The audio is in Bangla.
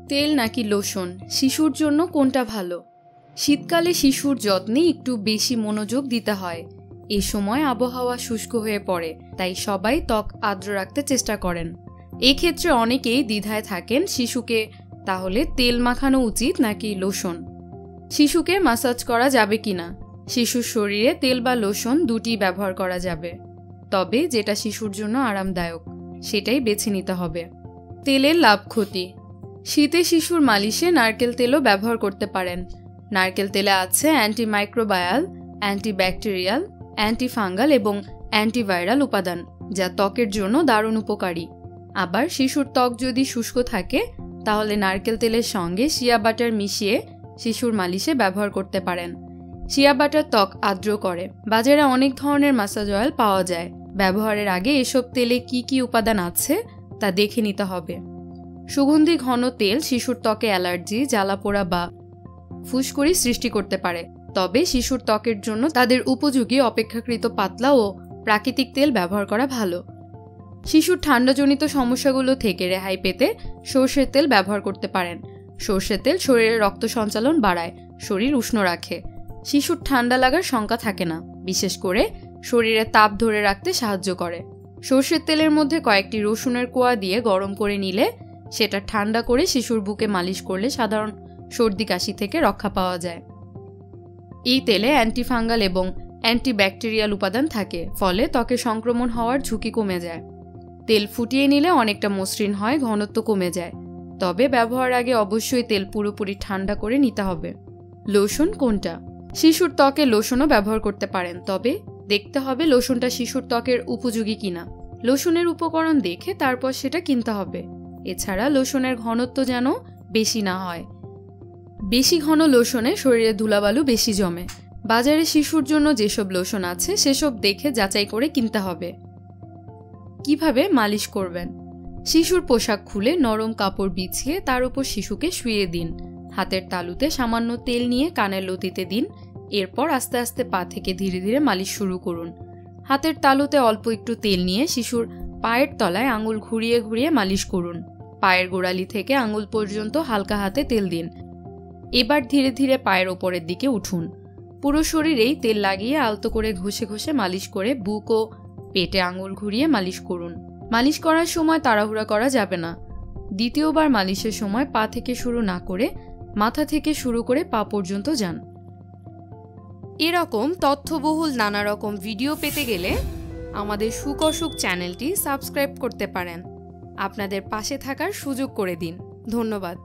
তেল নাকি লোশন, শিশুর জন্য কোনটা ভালো? শীতকালে শিশুর যত্নে একটু বেশি মনোযোগ দিতে হয়। এ সময় আবহাওয়া শুষ্ক হয়ে পড়ে, তাই সবাই ত্বক আর্দ্র রাখতে চেষ্টা করেন। এক্ষেত্রে অনেকেই দ্বিধায় থাকেন শিশুকে তাহলে তেল মাখানো উচিত নাকি লোশন। শিশুকে ম্যাসাজ করা যাবে কিনা? শিশুর শরীরে তেল বা লোশন দুটি ব্যবহার করা যাবে, তবে যেটা শিশুর জন্য আরামদায়ক সেটাই বেছে নিতে হবে। তেলের লাভ ক্ষতি। শীতে শিশুর মালিশে নারকেল তেলও ব্যবহার করতে পারেন। নারকেল তেলে আছে অ্যান্টিমাইক্রোবায়াল, অ্যান্টিব্যাকটেরিয়াল, অ্যান্টিফাঙ্গাল এবং অ্যান্টিভাইরাল উপাদান, যা ত্বকের জন্য দারুণ উপকারী। আবার শিশুর ত্বক যদি শুষ্ক থাকে তাহলে নারকেল তেলের সঙ্গে শিয়া বাটার মিশিয়ে শিশুর মালিশে ব্যবহার করতে পারেন। শিয়া বাটার ত্বক আর্দ্র করে। বাজারে অনেক ধরনের ম্যাসাজ অয়েল পাওয়া যায়। ব্যবহারের আগে এসব তেলে কি কি উপাদান আছে তা দেখে নিতে হবে। সুগন্ধি ঘন তেল শিশুর ত্বকে অ্যালার্জি, জ্বালাপোড়া বা ফুসকুড়ি সৃষ্টি করতে পারে, তবে শিশুর ত্বকের জন্য তাদের উপযোগী অপেক্ষাকৃত পাতলা ও প্রাকৃতিক তেল ব্যবহার করা ভালো। শিশুর ঠান্ডাজনিত সমস্যাগুলো থেকে রেহাই পেতে সরষের তেল ব্যবহার করতে পারেন। সরষের তেল শরীরে রক্ত সঞ্চালন বাড়ায়, শরীর উষ্ণ রাখে। শিশুর ঠান্ডা লাগার শঙ্কা থাকে না, বিশেষ করে শরীরে তাপ ধরে রাখতে সাহায্য করে। সরষের তেলের মধ্যে কয়েকটি রসুনের কোয়া দিয়ে গরম করে নিলে সেটা ঠান্ডা করে শিশুর বুকে মালিশ করলে সাধারণ সর্দি কাশি থেকে রক্ষা পাওয়া যায়। এই তেলে অ্যান্টিফাঙ্গাল এবং অ্যান্টিব্যাকটেরিয়াল উপাদান থাকে, ফলে ত্বকে সংক্রমণ হওয়ার ঝুঁকি কমে যায়। তেল ফুটিয়ে নিলে অনেকটা মসৃণ হয়, ঘনত্ব কমে যায়। তবে ব্যবহার আগে অবশ্যই তেল পুরোপুরি ঠান্ডা করে নিতে হবে। লোশন কোনটা? শিশুর ত্বকে লোশনও ব্যবহার করতে পারেন, তবে দেখতে হবে লোশনটা শিশুর ত্বকের উপযোগী কিনা। লোশনের উপকরণ দেখে তারপর সেটা কিনতে হবে। এছাড়া লোশনের ঘনত্ব যেন বেশি না হয়। বেশি ঘন লোশনে শরীরে ধুলাবালু বেশি জমে। বাজারে শিশুর জন্য যেসব লোশন আছে সেসব দেখে যাচাই করে কিনতে হবে। কিভাবে মালিশ করবেন? শিশুর পোশাক খুলে নরম কাপড় বিছিয়ে তার উপর শিশুকে শুইয়ে দিন। হাতের তালুতে সামান্য তেল নিয়ে কানের লতিতে দিন। এরপর আস্তে আস্তে পা থেকে ধীরে ধীরে মালিশ শুরু করুন। হাতের তালুতে অল্প একটু তেল নিয়ে শিশুর পায়ের তলায় আঙুল ঘুরিয়ে ঘুরিয়ে মালিশ করুন। পায়ের গোড়ালি থেকে আঙুল পর্যন্ত হালকা হাতে তেল দিন। এবার ধীরে ধীরে পায়ের ওপরের দিকে উঠুন। পুরো শরীরেই তেল লাগিয়ে আলতো করে ঘষে ঘষে মালিশ করে বুক ও পেটে আঙুল ঘুরিয়ে মালিশ করুন। মালিশ করার সময় তাড়াহুড়া করা যাবে না। দ্বিতীয়বার মালিশের সময় পা থেকে শুরু না করে মাথা থেকে শুরু করে পা পর্যন্ত যান। এরকম তথ্যবহুল নানা রকম ভিডিও পেতে গেলে আমাদের সুখ অসুখ চ্যানেলটি সাবস্ক্রাইব করতে পারেন। আপনাদের পাশে থাকার সুযোগ করে দিন। ধন্যবাদ।